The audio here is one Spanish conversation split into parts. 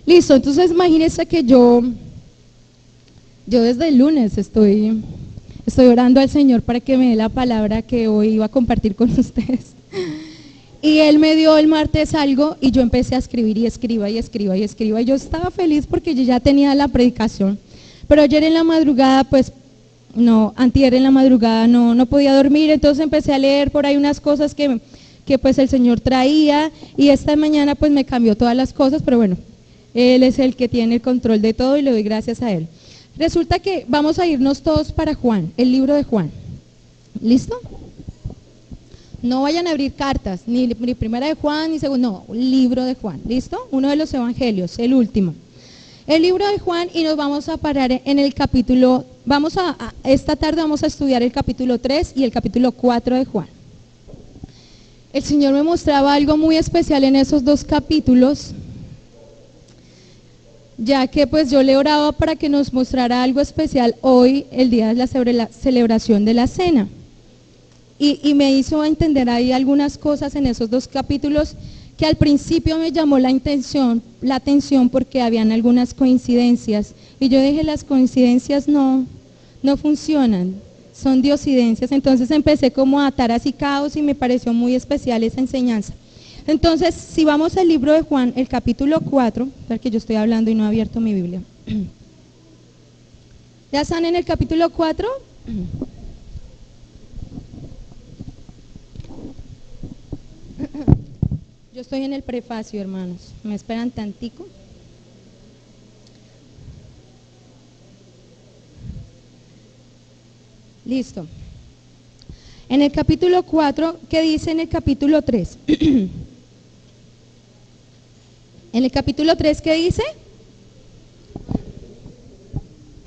Listo, entonces imagínense que yo desde el lunes estoy orando al Señor para que me dé la palabra que hoy iba a compartir con ustedes. Y Él me dio el martes algo y yo empecé a escribir y escriba y escriba y escriba. Y yo estaba feliz porque yo ya tenía la predicación. Pero ayer en la madrugada, pues, no, antier en la madrugada no podía dormir, entonces empecé a leer por ahí unas cosas que pues el Señor traía, y esta mañana pues me cambió todas las cosas, pero bueno, Él es el que tiene el control de todo y le doy gracias a Él. Resulta que vamos a irnos todos para Juan, el libro de Juan. ¿Listo? No vayan a abrir cartas, ni primera de Juan, ni segunda, no, libro de Juan, ¿listo? Uno de los evangelios, el último. El libro de Juan, y nos vamos a parar en el capítulo, esta tarde vamos a estudiar el capítulo 3 y el capítulo 4 de Juan. El Señor me mostraba algo muy especial en esos dos capítulos, ya que pues yo le oraba para que nos mostrara algo especial hoy, el día de la celebración de la cena. Y me hizo entender ahí algunas cosas en esos dos capítulos que al principio me llamó la atención porque habían algunas coincidencias. Y yo dije, las coincidencias no funcionan, son diosidencias. Entonces empecé como a atar así caos y me pareció muy especial esa enseñanza. Entonces, si vamos al libro de Juan, el capítulo 4, porque yo estoy hablando y no he abierto mi Biblia. ¿Ya están en el capítulo 4? Yo estoy en el prefacio, hermanos. ¿Me esperan tantico? Listo. En el capítulo 4, ¿qué dice en el capítulo 3? En el capítulo 3, ¿qué dice?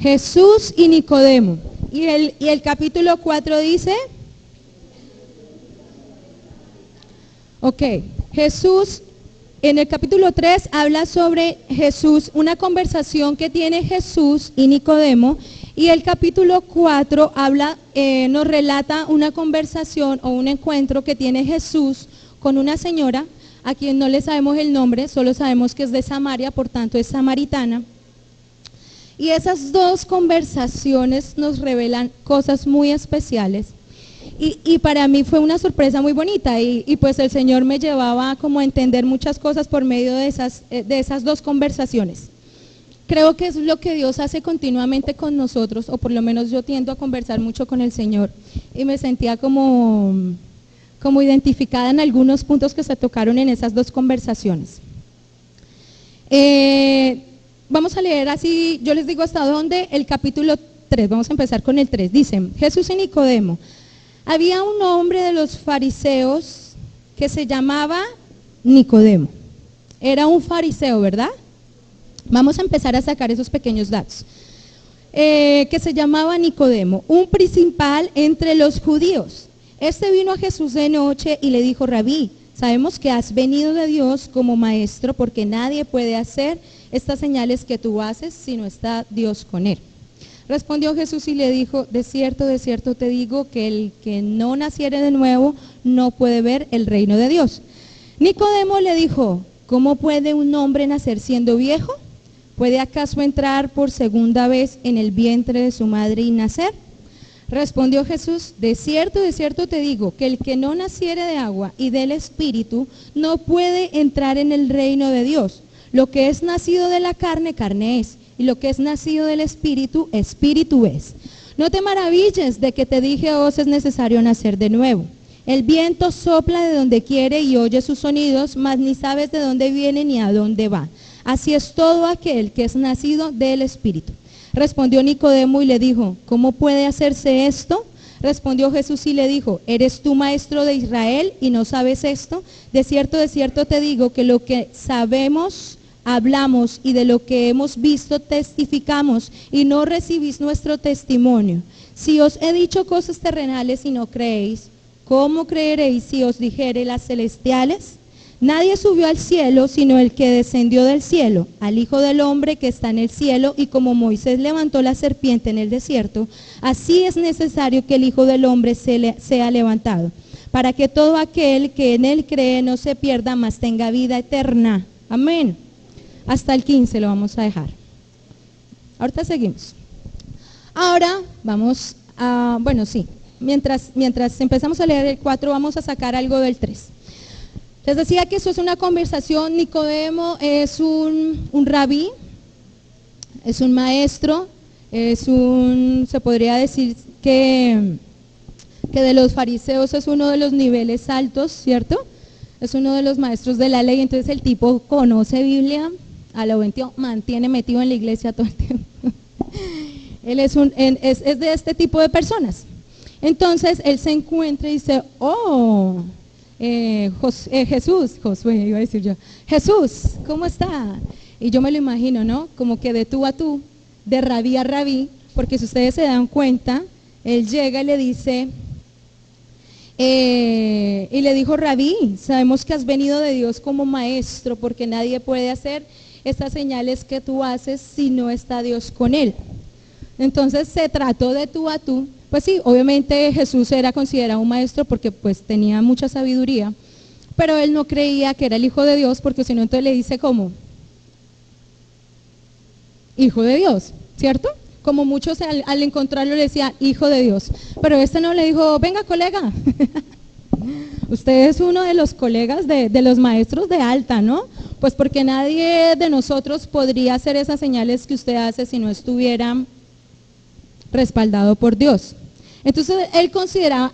Jesús y Nicodemo. Y el capítulo 4 dice... Ok, Jesús, en el capítulo 3 habla sobre Jesús, una conversación que tiene Jesús y Nicodemo, y el capítulo 4 nos relata una conversación o un encuentro que tiene Jesús con una señora, a quien no le sabemos el nombre, solo sabemos que es de Samaria, por tanto es samaritana. Y esas dos conversaciones nos revelan cosas muy especiales. Y para mí fue una sorpresa muy bonita y pues el Señor me llevaba como a entender muchas cosas por medio de esas dos conversaciones. Creo que es lo que Dios hace continuamente con nosotros, o por lo menos yo tiendo a conversar mucho con el Señor y me sentía como identificada en algunos puntos que se tocaron en esas dos conversaciones. Vamos a leer así, yo les digo hasta dónde, el capítulo 3, vamos a empezar con el 3, dice, Jesús y Nicodemo. Había un hombre de los fariseos que se llamaba Nicodemo. Era un fariseo, ¿verdad? Vamos a empezar a sacar esos pequeños datos. Que se llamaba Nicodemo, un principal entre los judíos. Este vino a Jesús de noche y le dijo, Rabí, sabemos que has venido de Dios como maestro, porque nadie puede hacer estas señales que tú haces si no está Dios con él. Respondió Jesús y le dijo, de cierto te digo que el que no naciere de nuevo no puede ver el reino de Dios. Nicodemo le dijo, ¿cómo puede un hombre nacer siendo viejo? ¿Puede acaso entrar por segunda vez en el vientre de su madre y nacer? Respondió Jesús, de cierto te digo que el que no naciere de agua y del Espíritu no puede entrar en el reino de Dios. Lo que es nacido de la carne, carne es. Y lo que es nacido del Espíritu, Espíritu es. No te maravilles de que te dije, os es necesario nacer de nuevo. El viento sopla de donde quiere y oye sus sonidos, mas ni sabes de dónde viene ni a dónde va. Así es todo aquel que es nacido del Espíritu. Respondió Nicodemo y le dijo, ¿cómo puede hacerse esto? Respondió Jesús y le dijo, ¿eres tú maestro de Israel y no sabes esto? De cierto te digo que lo que sabemos hablamos y de lo que hemos visto testificamos y no recibís nuestro testimonio. Si os he dicho cosas terrenales y no creéis, ¿cómo creeréis si os dijere las celestiales? Nadie subió al cielo sino el que descendió del cielo, al Hijo del Hombre que está en el cielo, y como Moisés levantó la serpiente en el desierto, así es necesario que el Hijo del Hombre sea levantado, para que todo aquel que en él cree no se pierda, mas tenga vida eterna. Amén. hasta el 15 lo vamos a dejar. Ahorita seguimos. Ahora vamos a, bueno, sí, mientras empezamos a leer el 4, vamos a sacar algo del 3. Les decía que eso es una conversación. Nicodemo es un rabí, es un maestro, se podría decir que de los fariseos es uno de los niveles altos, ¿cierto? Es uno de los maestros de la ley, entonces el tipo conoce Biblia, a lo mantiene metido en la iglesia todo el tiempo. Él es de este tipo de personas. Entonces él se encuentra y dice, oh, Jesús, Josué iba a decir yo, Jesús, ¿cómo está? Y yo me lo imagino, ¿no? Como que de tú a tú, de rabí a rabí, porque si ustedes se dan cuenta, él llega y le dice, y le dijo, rabí, sabemos que has venido de Dios como maestro, porque nadie puede hacer estas señales que tú haces si no está Dios con él. Entonces se trató de tú a tú. Pues sí, obviamente Jesús era considerado un maestro porque pues tenía mucha sabiduría, pero él no creía que era el Hijo de Dios, porque si no entonces le dice como Hijo de Dios, ¿cierto? Como muchos al encontrarlo le decían Hijo de Dios, pero este no le dijo, venga colega, usted es uno de los colegas de los maestros de alta, ¿no? Pues porque nadie de nosotros podría hacer esas señales que usted hace si no estuviera respaldado por Dios. Entonces él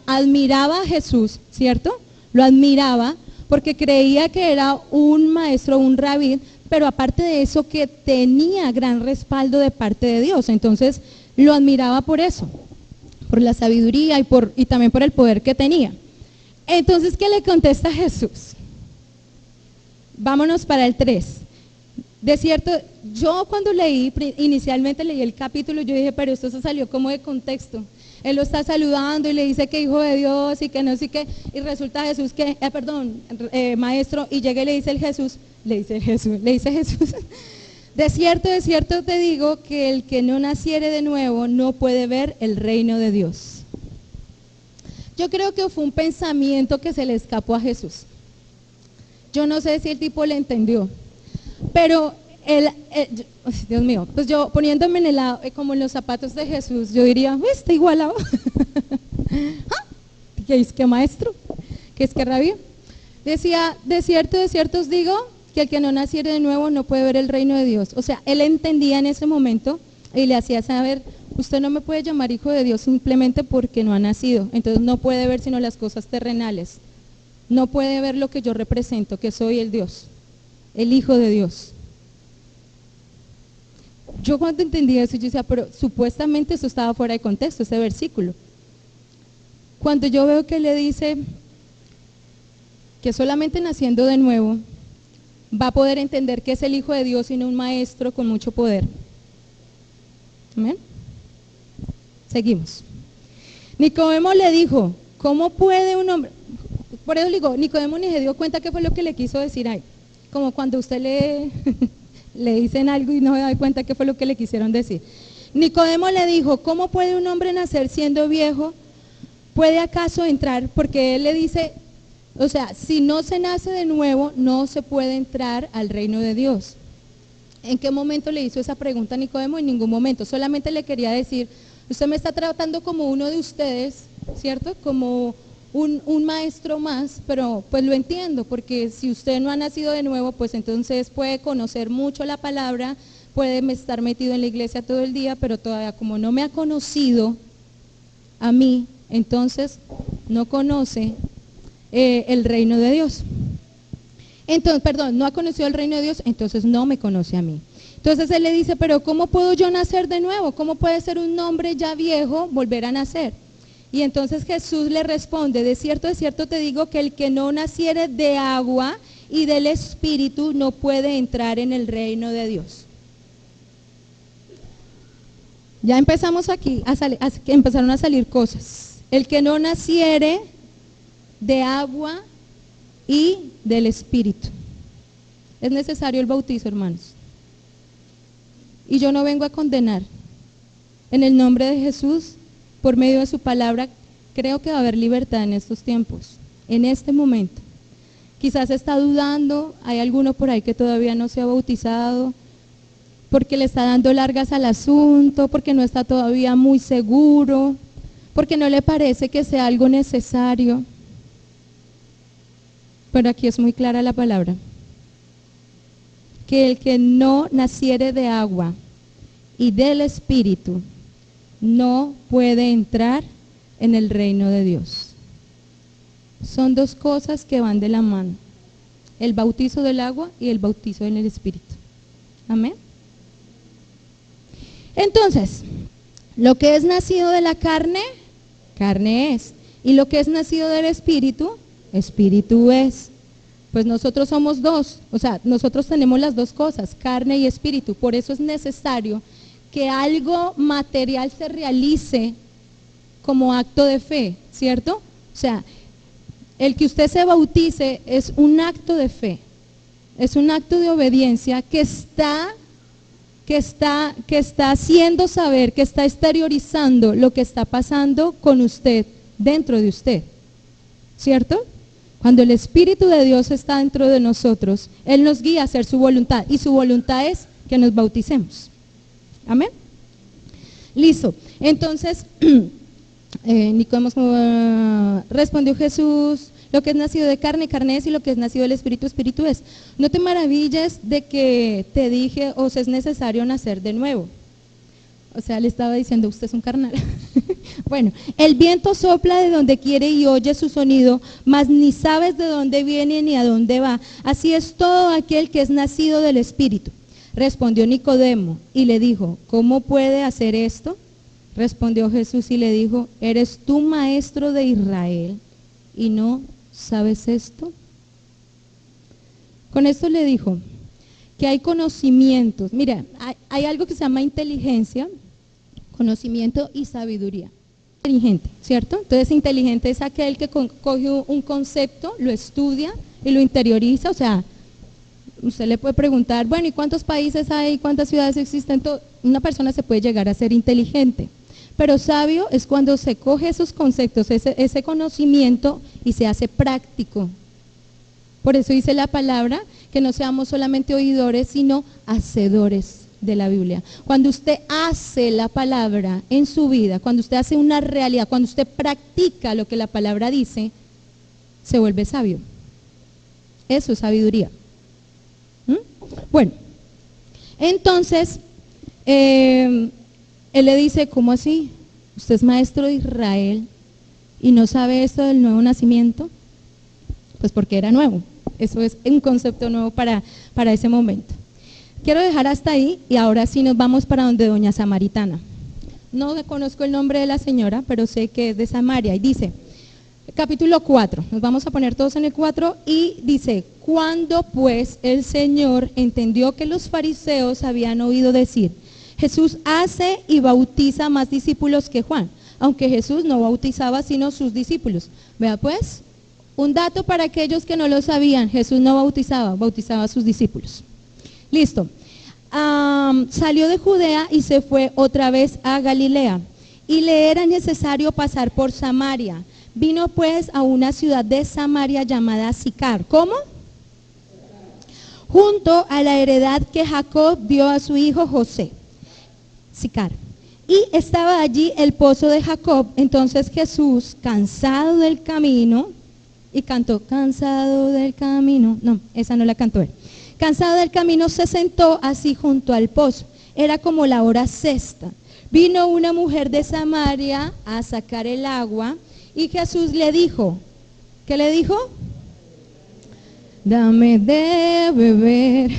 admiraba a Jesús, ¿cierto? Lo admiraba porque creía que era un maestro, un rabí, pero aparte de eso que tenía gran respaldo de parte de Dios. Entonces lo admiraba por eso, por la sabiduría y también por el poder que tenía. Entonces, ¿qué le contesta Jesús? Vámonos para el 3. De cierto, yo cuando inicialmente leí el capítulo, yo dije, pero esto se salió como de contexto. Él lo está saludando y le dice que hijo de Dios y que no sé qué, y resulta Jesús que, maestro, y llega y le dice Jesús, de cierto te digo que el que no naciere de nuevo no puede ver el reino de Dios. Yo creo que fue un pensamiento que se le escapó a Jesús. Yo no sé si el tipo le entendió. Pero Dios mío, pues yo poniéndome en el lado, como en los zapatos de Jesús, yo diría, está igualado. ¿Ah? ¿Qué es que maestro? ¿Qué es que rabí? Decía, de cierto os digo que el que no naciere de nuevo no puede ver el reino de Dios. O sea, él entendía en ese momento y le hacía saber, usted no me puede llamar hijo de Dios simplemente porque no ha nacido. Entonces no puede ver sino las cosas terrenales. No puede ver lo que yo represento, que soy el Dios, el Hijo de Dios. Yo cuando entendí eso, yo decía, pero supuestamente eso estaba fuera de contexto, ese versículo. Cuando yo veo que le dice que solamente naciendo de nuevo va a poder entender que es el Hijo de Dios y no un maestro con mucho poder. ¿Amén? Seguimos. Nicodemo le dijo, ¿cómo puede un hombre? Por eso le digo, Nicodemo ni se dio cuenta qué fue lo que le quiso decir ahí. Como cuando usted le dicen algo y no se da cuenta qué fue lo que le quisieron decir. Nicodemo le dijo, ¿cómo puede un hombre nacer siendo viejo? ¿Puede acaso entrar? Porque él le dice, o sea, si no se nace de nuevo, no se puede entrar al reino de Dios. ¿En qué momento le hizo esa pregunta a Nicodemo? En ningún momento, solamente le quería decir, usted me está tratando como uno de ustedes, ¿cierto? Como un maestro más, pero pues lo entiendo, porque si usted no ha nacido de nuevo, pues entonces puede conocer mucho la palabra, puede estar metido en la iglesia todo el día, pero todavía como no me ha conocido a mí, entonces no conoce el reino de Dios. Entonces, no ha conocido el reino de Dios, entonces no me conoce a mí. Entonces él le dice, pero ¿cómo puedo yo nacer de nuevo? ¿Cómo puede ser un hombre ya viejo volver a nacer? Y entonces Jesús le responde, de cierto te digo que el que no naciere de agua y del Espíritu no puede entrar en el reino de Dios. Ya empezamos aquí, empezaron a salir cosas. El que no naciere de agua y del Espíritu. Es necesario el bautizo, hermanos. Y yo no vengo a condenar. En el nombre de Jesús, por medio de su palabra, creo que va a haber libertad en estos tiempos, en este momento. Quizás está dudando, hay alguno por ahí que todavía no se ha bautizado, porque le está dando largas al asunto, porque no está todavía muy seguro, porque no le parece que sea algo necesario. Pero aquí es muy clara la palabra. Que el que no naciere de agua y del Espíritu no puede entrar en el reino de Dios. Son dos cosas que van de la mano. El bautizo del agua y el bautizo en el Espíritu. Amén. Entonces, lo que es nacido de la carne, carne es. Y lo que es nacido del Espíritu, Espíritu es. Pues nosotros somos dos, o sea, nosotros tenemos las dos cosas, carne y espíritu. Por eso es necesario que algo material se realice como acto de fe, ¿cierto? O sea, el que usted se bautice es un acto de fe, es un acto de obediencia que está haciendo saber, que está exteriorizando lo que está pasando con usted, dentro de usted, ¿cierto? Cuando el Espíritu de Dios está dentro de nosotros, Él nos guía a hacer su voluntad, y su voluntad es que nos bauticemos. Amén. Listo. Entonces, Nicodemo respondió Jesús: lo que es nacido de carne, carne es, y lo que es nacido del Espíritu, Espíritu es. No te maravilles de que te dije, os es necesario nacer de nuevo. O sea, le estaba diciendo, usted es un carnal. Bueno, el viento sopla de donde quiere y oye su sonido, mas ni sabes de dónde viene ni a dónde va. Así es todo aquel que es nacido del Espíritu. Respondió Nicodemo y le dijo, ¿cómo puede hacer esto? Respondió Jesús y le dijo, ¿eres tú maestro de Israel y no sabes esto? Con esto le dijo que hay conocimientos. Mira, hay algo que se llama inteligencia, conocimiento y sabiduría. Inteligente, ¿cierto? Entonces inteligente es aquel que coge un concepto, lo estudia y lo interioriza. O sea, usted le puede preguntar, bueno, ¿y cuántos países hay? ¿Cuántas ciudades existen? Una persona se puede llegar a ser inteligente. Pero sabio es cuando se coge esos conceptos, ese conocimiento, y se hace práctico. Por eso dice la palabra que no seamos solamente oidores, sino hacedores de la Biblia. Cuando usted hace la palabra en su vida, cuando usted hace una realidad, cuando usted practica lo que la palabra dice, se vuelve sabio. Eso es sabiduría. Bueno, entonces, él le dice, ¿cómo así? ¿Usted es maestro de Israel y no sabe esto del nuevo nacimiento? Pues porque era nuevo. Eso es un concepto nuevo para ese momento. Quiero dejar hasta ahí y ahora sí nos vamos para donde doña Samaritana. No conozco el nombre de la señora, pero sé que es de Samaria. Y dice, capítulo 4, nos vamos a poner todos en el 4, y dice, cuando pues el Señor entendió que los fariseos habían oído decir, Jesús hace y bautiza más discípulos que Juan, aunque Jesús no bautizaba sino sus discípulos. Vea pues, un dato para aquellos que no lo sabían, Jesús no bautizaba, bautizaba a sus discípulos. Listo. Salió de Judea y se fue otra vez a Galilea, y le era necesario pasar por Samaria. Vino pues a una ciudad de Samaria llamada Sicar. ¿Cómo? Junto a la heredad que Jacob dio a su hijo José. Sicar. Y estaba allí el pozo de Jacob. Entonces Jesús, cansado del camino, y cantó, cansado del camino. No, esa no la cantó él. Cansado del camino se sentó así junto al pozo. Era como la hora sexta. Vino una mujer de Samaria a sacar el agua y Jesús le dijo, ¿qué le dijo? Dame de beber.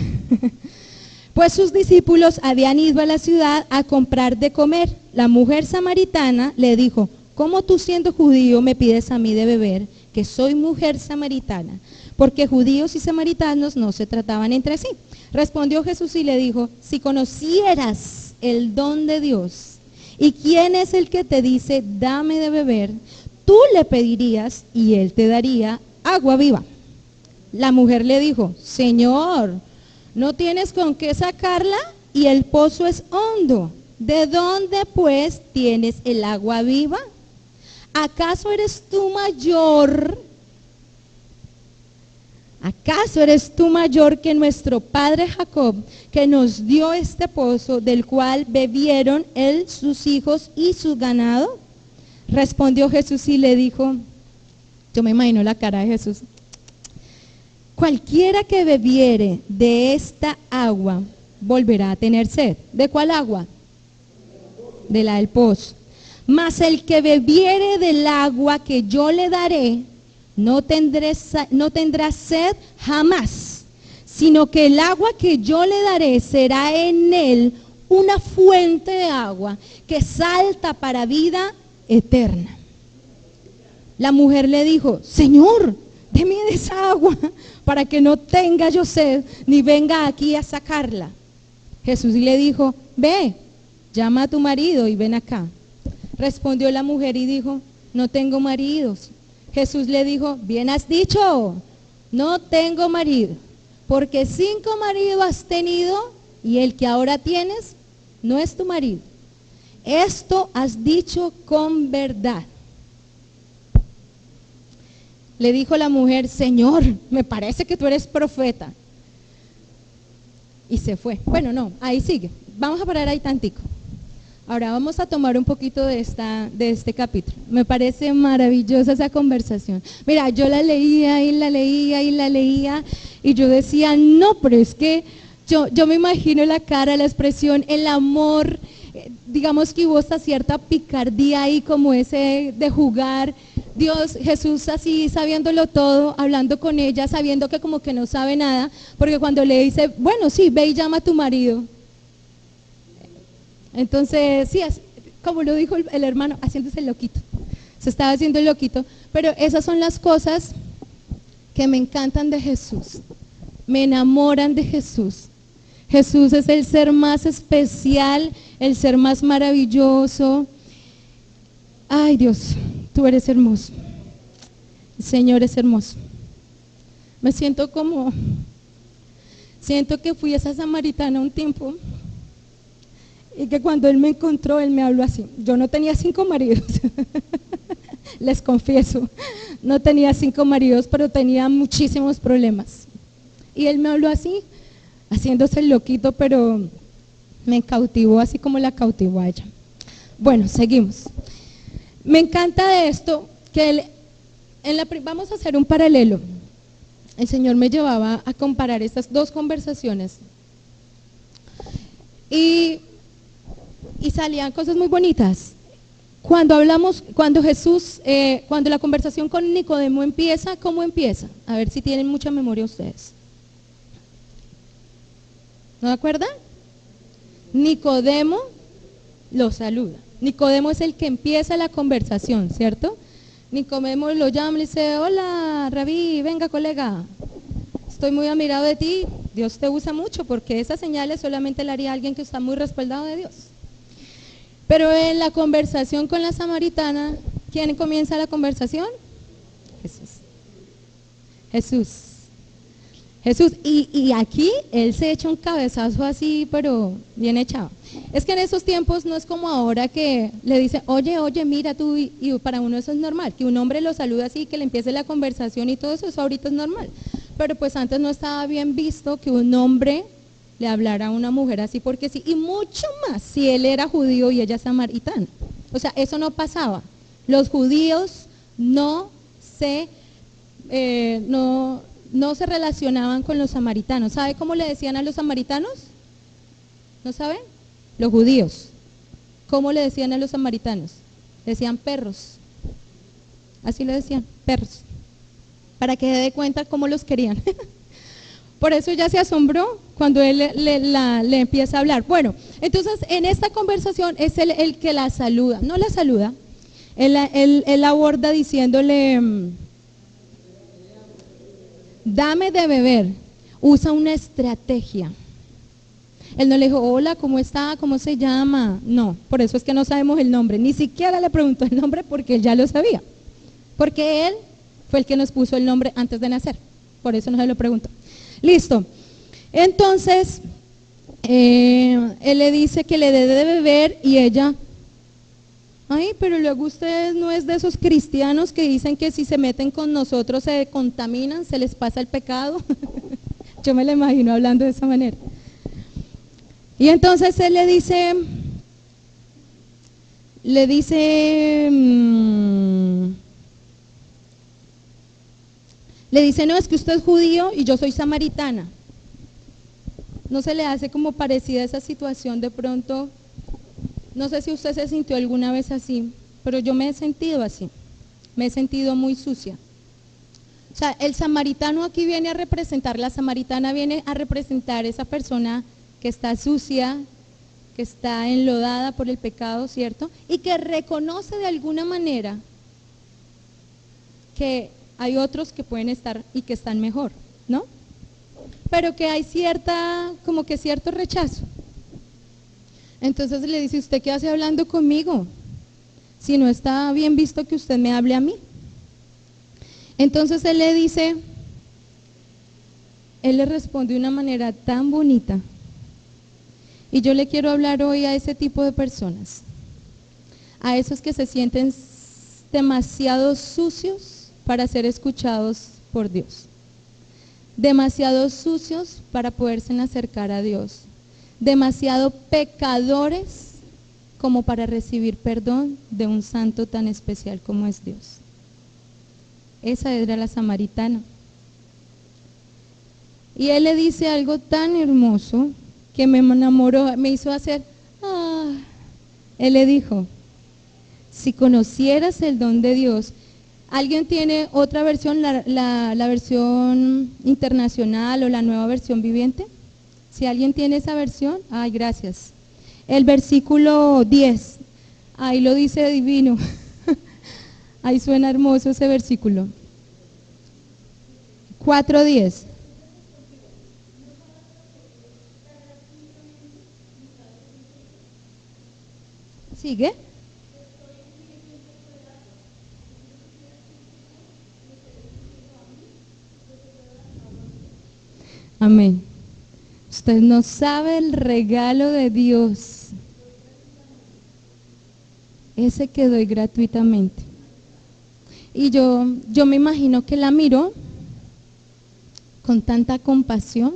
Pues sus discípulos habían ido a la ciudad a comprar de comer. La mujer samaritana le dijo, ¿cómo tú siendo judío me pides a mí de beber, que soy mujer samaritana? Porque judíos y samaritanos no se trataban entre sí. Respondió Jesús y le dijo, si conocieras el don de Dios, y quién es el que te dice, dame de beber, tú le pedirías y él te daría agua viva. La mujer le dijo, Señor, no tienes con qué sacarla y el pozo es hondo. ¿De dónde pues tienes el agua viva? ¿Acaso eres tú mayor? ¿Acaso eres tú mayor que nuestro padre Jacob, que nos dio este pozo, del cual bebieron él, sus hijos y su ganado? Respondió Jesús y le dijo, yo me imagino la cara de Jesús, cualquiera que bebiere de esta agua volverá a tener sed. ¿De cuál agua? De la del pozo. Mas el que bebiere del agua que yo le daré, no tendrá sed jamás, sino que el agua que yo le daré será en él una fuente de agua que salta para vida eterna. La mujer le dijo, Señor, deme de esa agua para que no tenga yo sed, ni venga aquí a sacarla. Jesús le dijo, ve, llama a tu marido y ven acá. Respondió la mujer y dijo, no tengo maridos. Jesús le dijo, bien has dicho, no tengo marido, porque 5 maridos has tenido y el que ahora tienes no es tu marido. Esto has dicho con verdad. Le dijo la mujer, Señor, me parece que tú eres profeta. Y se fue. Bueno, no, ahí sigue. Vamos a parar ahí tantico. Ahora vamos a tomar un poquito de este capítulo. Me parece maravillosa esa conversación. Mira, yo la leía y la leía y la leía y yo decía, no, pero es que yo me imagino la cara, la expresión, el amor, digamos que hubo hasta cierta picardía ahí como ese de jugar. Dios, Jesús así sabiéndolo todo, hablando con ella, sabiendo que como que no sabe nada, porque cuando le dice, bueno, sí, ve y llama a tu marido. Entonces, sí, como lo dijo el hermano, haciéndose el loquito. Se estaba haciendo el loquito. Pero esas son las cosas que me encantan de Jesús. Me enamoran de Jesús. Jesús es el ser más especial, el ser más maravilloso. Ay, Dios, tú eres hermoso. El Señor es hermoso. Me siento que fui esa samaritana un tiempo. Y que cuando él me encontró, él me habló así. Yo no tenía 5 maridos, les confieso. No tenía 5 maridos, pero tenía muchísimos problemas. Y él me habló así, haciéndose el loquito, pero me cautivó así como la cautivó a ella. Bueno, seguimos. Me encanta de esto, que vamos a hacer un paralelo. El Señor me llevaba a comparar estas 2 conversaciones. Y salían cosas muy bonitas. Cuando la conversación con Nicodemo empieza, ¿cómo empieza? A ver si tienen mucha memoria ustedes. ¿No se acuerdan? Nicodemo lo saluda. Nicodemo es el que empieza la conversación, ¿cierto? Nicodemo lo llama y le dice, hola, Rabí, venga, colega. Estoy muy admirado de ti, Dios te usa mucho, porque esas señales solamente le haría a alguien que está muy respaldado de Dios. Pero en la conversación con la samaritana, ¿quién comienza la conversación? Jesús. Y aquí él se echa un cabezazo así, pero bien echado. Es que en esos tiempos no es como ahora que le dice, oye, mira tú, y para uno eso es normal, que un hombre lo saluda así, que le empiece la conversación y todo eso ahorita es normal. Pero pues antes no estaba bien visto que un hombre le hablara a una mujer así porque sí, y mucho más si él era judío y ella samaritana. O sea, eso no pasaba. Los judíos no se relacionaban con los samaritanos. ¿Sabe cómo le decían a los samaritanos? ¿No saben? Los judíos. ¿Cómo le decían a los samaritanos? Decían perros. Así le decían, perros. Para que se dé cuenta cómo los querían. Por eso ella se asombró cuando él le empieza a hablar. Bueno, entonces en esta conversación es el que la saluda. No la saluda, él aborda diciéndole, dame de beber. Usa una estrategia. Él no le dijo, hola, ¿cómo está? ¿Cómo se llama? No, por eso es que no sabemos el nombre. Ni siquiera le preguntó el nombre porque él ya lo sabía. Porque él fue el que nos puso el nombre antes de nacer. Por eso no se lo preguntó. Listo. Entonces, él le dice que le dé de beber y ella, Ay, pero luego ustedes no es de esos cristianos que dicen que si se meten con nosotros se contaminan, se les pasa el pecado. Yo me lo imagino hablando de esa manera. Y entonces él le dice, no, es que usted es judío y yo soy samaritana. ¿No se le hace como parecida esa situación de pronto? No sé si usted se sintió alguna vez así, pero yo me he sentido así, me he sentido muy sucia. O sea, el samaritano aquí viene a representar, la samaritana viene a representar esa persona que está sucia, que está enlodada por el pecado, ¿cierto? Y que reconoce de alguna manera que hay otros que pueden estar y que están mejor, ¿no? Pero que hay como que cierto rechazo. Entonces le dice, ¿usted qué hace hablando conmigo? Si no está bien visto que usted me hable a mí. Entonces él le responde de una manera tan bonita. Y yo le quiero hablar hoy a ese tipo de personas, a esos que se sienten demasiado sucios para ser escuchados por Dios, demasiado sucios para poderse acercar a Dios, demasiado pecadores como para recibir perdón de un santo tan especial como es Dios. Esa era la samaritana. Y él le dice algo tan hermoso que me enamoró, me hizo hacer, él le dijo, si conocieras el don de Dios. ¿Alguien tiene otra versión, la versión internacional o la nueva versión viviente? Si alguien tiene esa versión, ay, gracias. El versículo 10, ahí lo dice divino, ahí suena hermoso ese versículo. 4:10. ¿Sigue? Amén. Usted no sabe el regalo de Dios, ese que doy gratuitamente. Y yo me imagino que la miró con tanta compasión.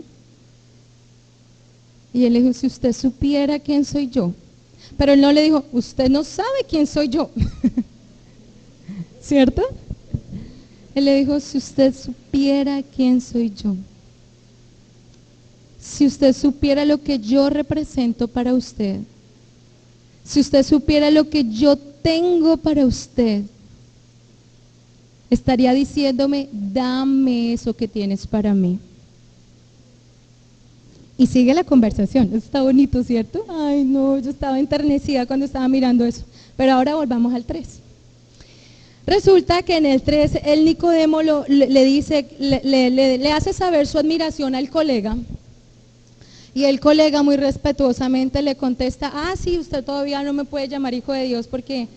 Y él le dijo, si usted supiera quién soy yo. Pero él no le dijo, usted no sabe quién soy yo. ¿Cierto? Él le dijo, si usted supiera quién soy yo. Si usted supiera lo que yo represento para usted. Si usted supiera lo que yo tengo para usted. Estaría diciéndome, dame eso que tienes para mí. Y sigue la conversación, está bonito, ¿cierto? Ay, no, yo estaba enternecida cuando estaba mirando eso. Pero ahora volvamos al 3. Resulta que en el 3, el Nicodemo le dice, le hace saber su admiración al colega. Y el colega muy respetuosamente le contesta, sí, usted todavía no me puede llamar hijo de Dios porque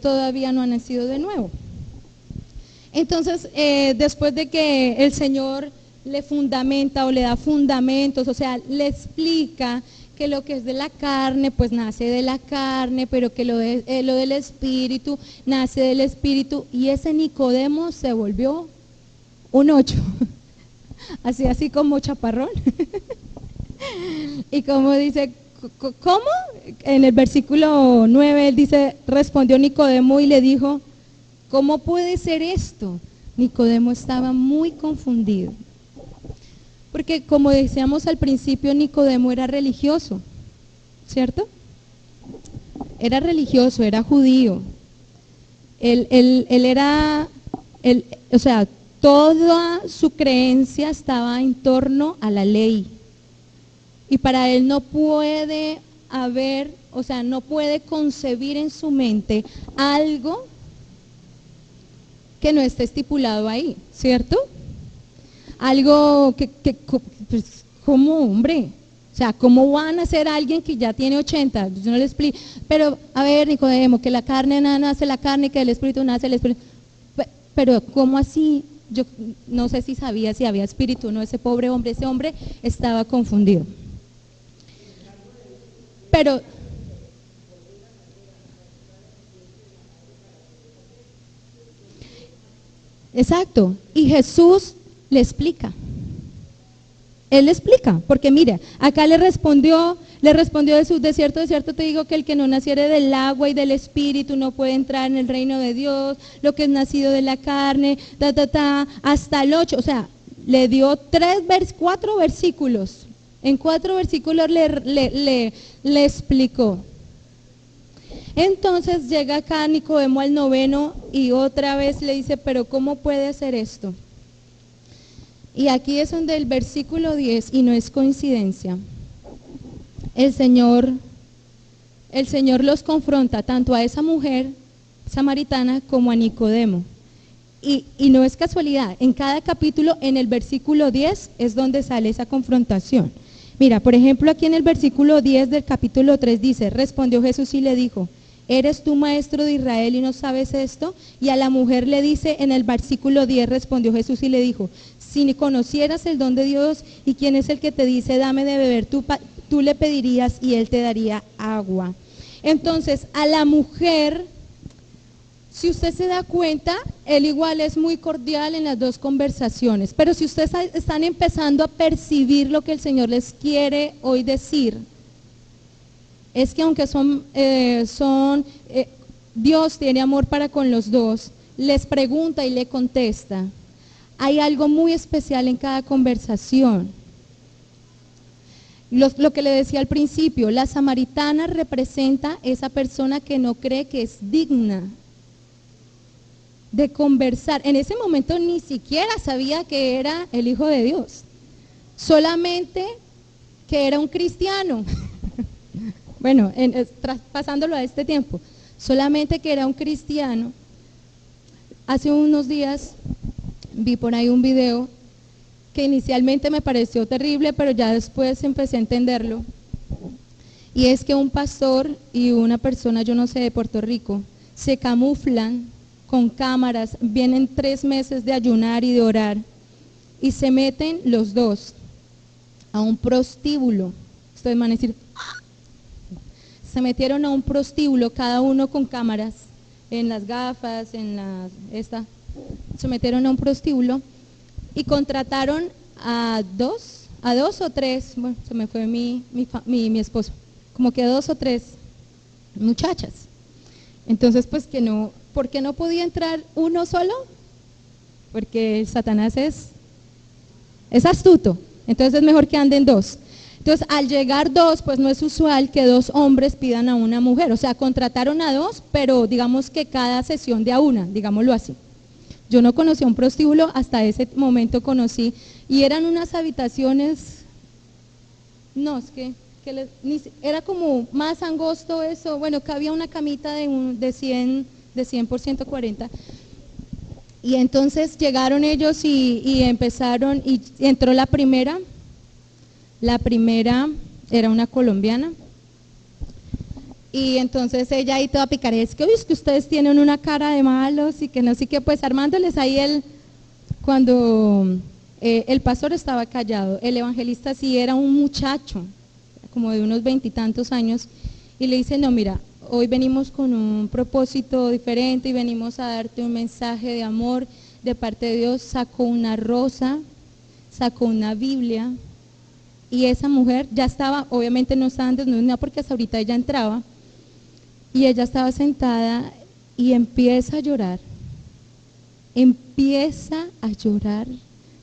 todavía no ha nacido de nuevo. Entonces, después de que el Señor le fundamenta o le da fundamentos, o sea, le explica que lo que es de la carne, pues nace de la carne, pero que lo del espíritu, nace del espíritu, y ese Nicodemo se volvió un 8, así como chaparrón. Y como dice, ¿cómo? En el versículo 9 él dice, respondió Nicodemo y le dijo, ¿cómo puede ser esto? Nicodemo estaba muy confundido. Porque como decíamos al principio, Nicodemo era religioso, ¿cierto? Era religioso, era judío. Él era, o sea, toda su creencia estaba en torno a la ley. Y para él no puede haber, o sea, no puede concebir en su mente algo que no esté estipulado ahí, ¿cierto? Algo que pues, ¿cómo, hombre? O sea, ¿cómo van a ser alguien que ya tiene 80? Yo no le explico. Pero, a ver, Nicodemo, que la carne nace la carne, que el espíritu nace el espíritu. Pero, ¿cómo así? Yo no sé si sabía si había espíritu o no, ese pobre hombre. Ese hombre estaba confundido. Pero, Exacto. Y Jesús le explica. Él le explica, porque mire, acá le respondió Jesús, de cierto te digo que el que no naciere del agua y del espíritu no puede entrar en el reino de Dios, lo que es nacido de la carne, hasta el 8, o sea, le dio 4 versículos, en 4 versículos le explicó. Entonces llega acá Nicodemo al 9 y otra vez le dice, pero ¿cómo puede ser esto? Y aquí es donde el versículo 10, y no es coincidencia, el Señor los confronta tanto a esa mujer samaritana como a Nicodemo. Y no es casualidad, en cada capítulo, en el versículo 10 es donde sale esa confrontación. Mira, por ejemplo, aquí en el versículo 10 del capítulo 3 dice, respondió Jesús y le dijo, ¿eres tú maestro de Israel y no sabes esto? Y a la mujer le dice en el versículo 10, respondió Jesús y le dijo, si conocieras el don de Dios y quién es el que te dice, dame de beber, tú le pedirías y él te daría agua. Entonces, a la mujer, si usted se da cuenta, él igual es muy cordial en las dos conversaciones, pero si ustedes están empezando a percibir lo que el Señor les quiere hoy decir, es que aunque Dios tiene amor para con los dos, les pregunta y le contesta. Hay algo muy especial en cada conversación. Lo que le decía al principio, la samaritana representa esa persona que no cree que es digna de conversar. En ese momento ni siquiera sabía que era el Hijo de Dios, solamente que era un cristiano. Bueno, traspasándolo a este tiempo, solamente que era un cristiano. Hace unos días vi por ahí un video que inicialmente me pareció terrible, pero ya después empecé a entenderlo. Y es que un pastor y una persona, yo no sé, de Puerto Rico, se camuflan con cámaras, vienen 3 meses de ayunar y de orar, y se meten los dos a un prostíbulo. Ustedes van a decir, ¡ah! Se metieron a un prostíbulo, cada uno con cámaras, en las gafas, se metieron a un prostíbulo y contrataron a dos o tres, bueno, se me fue mi esposo, como que 2 o 3 muchachas. Entonces, pues ¿por qué no podía entrar uno solo? Porque Satanás es astuto, entonces es mejor que anden 2. Entonces, al llegar 2, pues no es usual que 2 hombres pidan a una mujer, o sea, contrataron a 2, pero digamos que cada sesión de a una, digámoslo así. Yo no conocí un prostíbulo, hasta ese momento conocí, y eran unas habitaciones, no, es que era como más angosto eso, bueno, cabía una camita de 100 por 140, y entonces llegaron ellos y empezaron, y entró la primera era una colombiana, y entonces ella ahí toda picaresca, es que ustedes tienen una cara de malos y que no sé qué, pues armándoles ahí cuando el pastor estaba callado, el evangelista sí era un muchacho, como de unos 20 y tantos años, y le dice, no, mira, hoy venimos con un propósito diferente y venimos a darte un mensaje de amor de parte de Dios. Sacó una rosa, sacó una Biblia, y esa mujer ya estaba, obviamente no estaba desnuda porque hasta ahorita ella entraba, y ella estaba sentada y empieza a llorar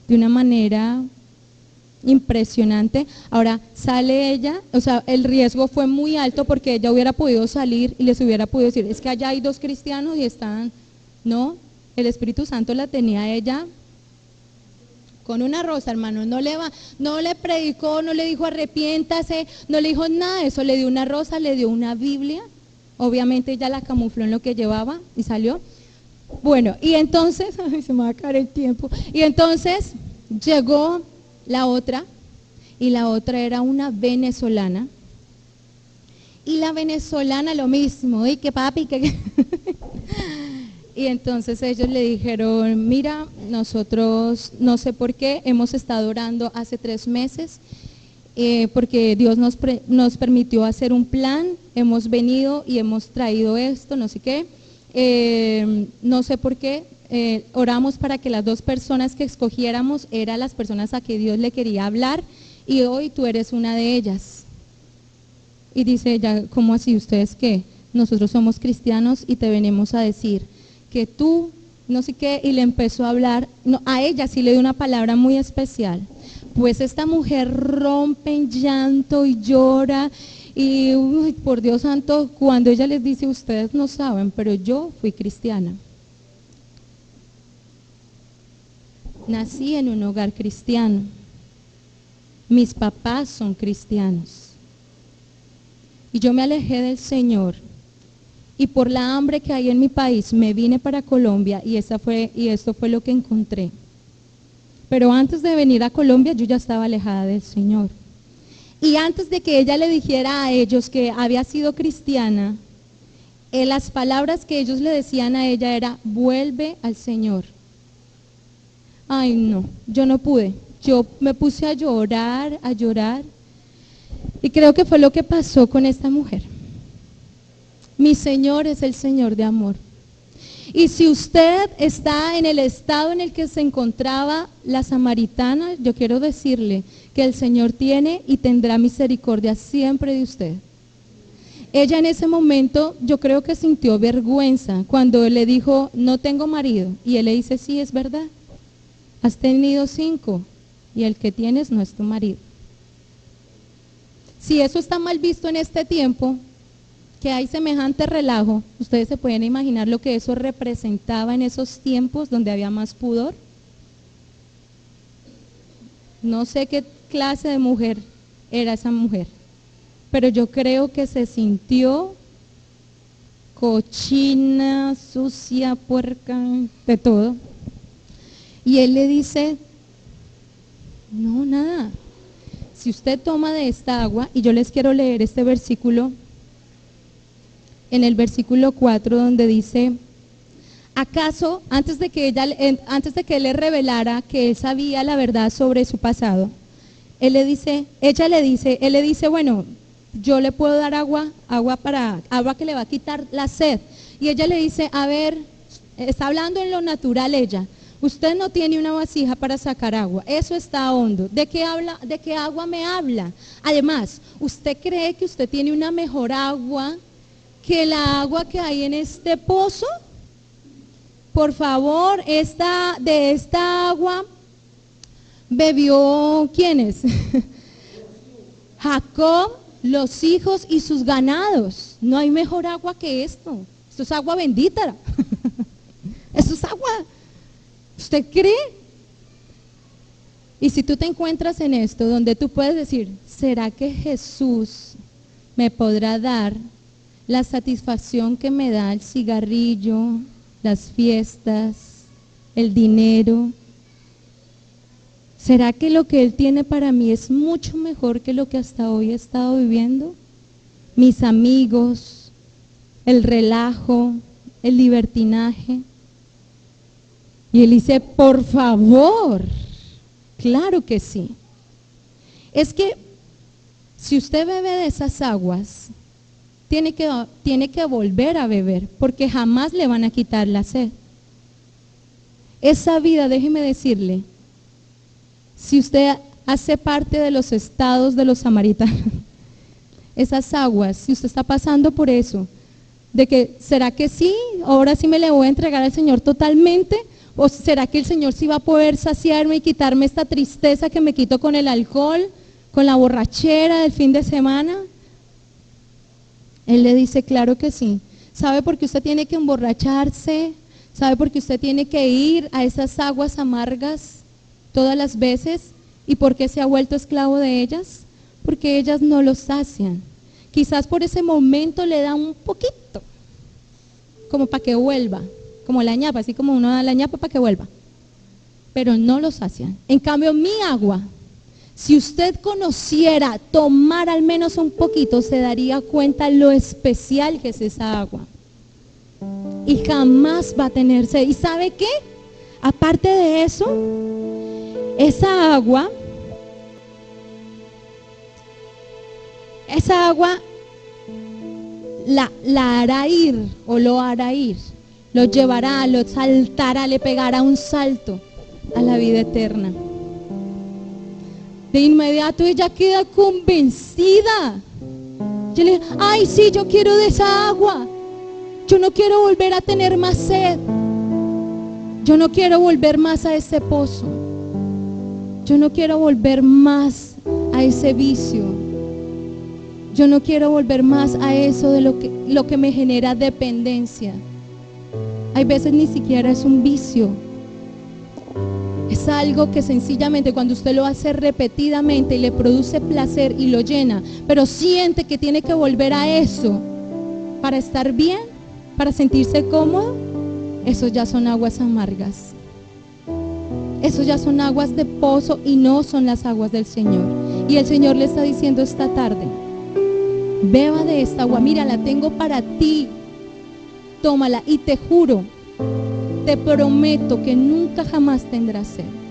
de una manera impresionante. Ahora sale ella, o sea, el riesgo fue muy alto porque ella hubiera podido salir y les hubiera podido decir, es que allá hay 2 cristianos y están, no, el Espíritu Santo la tenía a ella con una rosa, hermano, no le predicó, no le dijo arrepiéntase, no le dijo nada de eso, le dio una rosa, le dio una Biblia, obviamente ella la camufló en lo que llevaba y salió. Bueno, y entonces, ay, se me va a acabar el tiempo, y entonces llegó la otra, y la otra era una venezolana, y la venezolana lo mismo, y que papi, que y entonces ellos le dijeron, mira, nosotros no sé por qué, hemos estado orando hace 3 meses, porque Dios nos permitió hacer un plan, hemos venido y hemos traído esto, no sé qué, no sé por qué, oramos para que las 2 personas que escogiéramos eran las personas a que Dios le quería hablar, y hoy tú eres una de ellas. Y dice ella, ¿cómo así? ¿Ustedes qué? Nosotros somos cristianos y te venimos a decir que tú, no sé qué, y le empezó a hablar, no, a ella sí le dio una palabra muy especial. Pues esta mujer rompe en llanto y llora, y uy, por Dios santo, cuando ella les dice, ustedes no saben, pero yo fui cristiana. Nací en un hogar cristiano. Mis papás son cristianos. Y yo me alejé del Señor. Y por la hambre que hay en mi país, me vine para Colombia y esto fue lo que encontré. Pero antes de venir a Colombia, yo ya estaba alejada del Señor. Y antes de que ella le dijera a ellos que había sido cristiana, las palabras que ellos le decían a ella era, vuelve al Señor. Ay, no, yo no pude. Yo me puse a llorar, y creo que fue lo que pasó con esta mujer. Mi Señor es el Señor de amor. Y si usted está en el estado en el que se encontraba la samaritana, yo quiero decirle que el Señor tiene y tendrá misericordia siempre de usted. Ella en ese momento yo creo que sintió vergüenza cuando él le dijo, no tengo marido. Y él le dice, sí, es verdad. Has tenido 5 y el que tienes no es tu marido. Si eso está mal visto en este tiempo, que hay semejante relajo, ustedes se pueden imaginar lo que eso representaba en esos tiempos donde había más pudor. No sé qué clase de mujer era esa mujer, pero yo creo que se sintió cochina, sucia, puerca, de todo. Y él le dice, no, nada, si usted toma de esta agua, y yo les quiero leer este versículo, en el versículo 4, donde dice, ¿acaso antes de que él le revelara que él sabía la verdad sobre su pasado, él le dice, bueno, yo le puedo dar agua que le va a quitar la sed? Y ella le dice, a ver, está hablando en lo natural ella, usted no tiene una vasija para sacar agua, eso está hondo. ¿De qué agua me habla? Además, ¿usted cree que usted tiene una mejor agua que la agua que hay en este pozo? Por favor, de esta agua bebió, ¿quiénes? Jacob, los hijos y sus ganados. No hay mejor agua que esto. Esto es agua bendita. Esto es agua. ¿Usted cree? Y si tú te encuentras en esto, donde tú puedes decir, ¿será que Jesús me podrá dar la satisfacción que me da el cigarrillo, las fiestas, el dinero? ¿Será que lo que Él tiene para mí es mucho mejor que lo que hasta hoy he estado viviendo? Mis amigos, el relajo, el libertinaje. Y él dice, por favor, claro que sí. Es que si usted bebe de esas aguas, tiene que volver a beber, porque jamás le van a quitar la sed. Esa vida, déjeme decirle, si usted hace parte de los estados de los samaritanos, esas aguas, si usted está pasando por eso, de que, ¿será que sí? Ahora sí me le voy a entregar al Señor totalmente, ¿o será que el Señor sí va a poder saciarme y quitarme esta tristeza que me quito con el alcohol, con la borrachera del fin de semana? Él le dice, claro que sí. ¿Sabe por qué usted tiene que emborracharse? ¿Sabe por qué usted tiene que ir a esas aguas amargas todas las veces? ¿Y por qué se ha vuelto esclavo de ellas? Porque ellas no lo sacian. Quizás por ese momento le da un poquito, como para que vuelva, como la ñapa, así como uno da la ñapa para que vuelva, pero no lo sacian. En cambio, mi agua, si usted conociera tomar al menos un poquito, se daría cuenta lo especial que es esa agua. Y jamás va a tener sed. ¿Y sabe qué? Aparte de eso, esa agua la hará ir o lo hará ir lo llevará, lo saltará, le pegará un salto a la vida eterna. De inmediato ella queda convencida. Yo le digo, ay, sí, yo quiero de esa agua. Yo no quiero volver a tener más sed. Yo no quiero volver más a ese pozo. Yo no quiero volver más a ese vicio. Yo no quiero volver más a eso de lo que me genera dependencia. Hay veces ni siquiera es un vicio. Es algo que sencillamente cuando usted lo hace repetidamente y le produce placer y lo llena, pero siente que tiene que volver a eso para estar bien, para sentirse cómodo, eso ya son aguas amargas. Eso ya son aguas de pozo y no son las aguas del Señor. Y el Señor le está diciendo esta tarde, beba de esta agua, mira, la tengo para ti, tómala y te juro, te prometo que nunca jamás tendrás sed.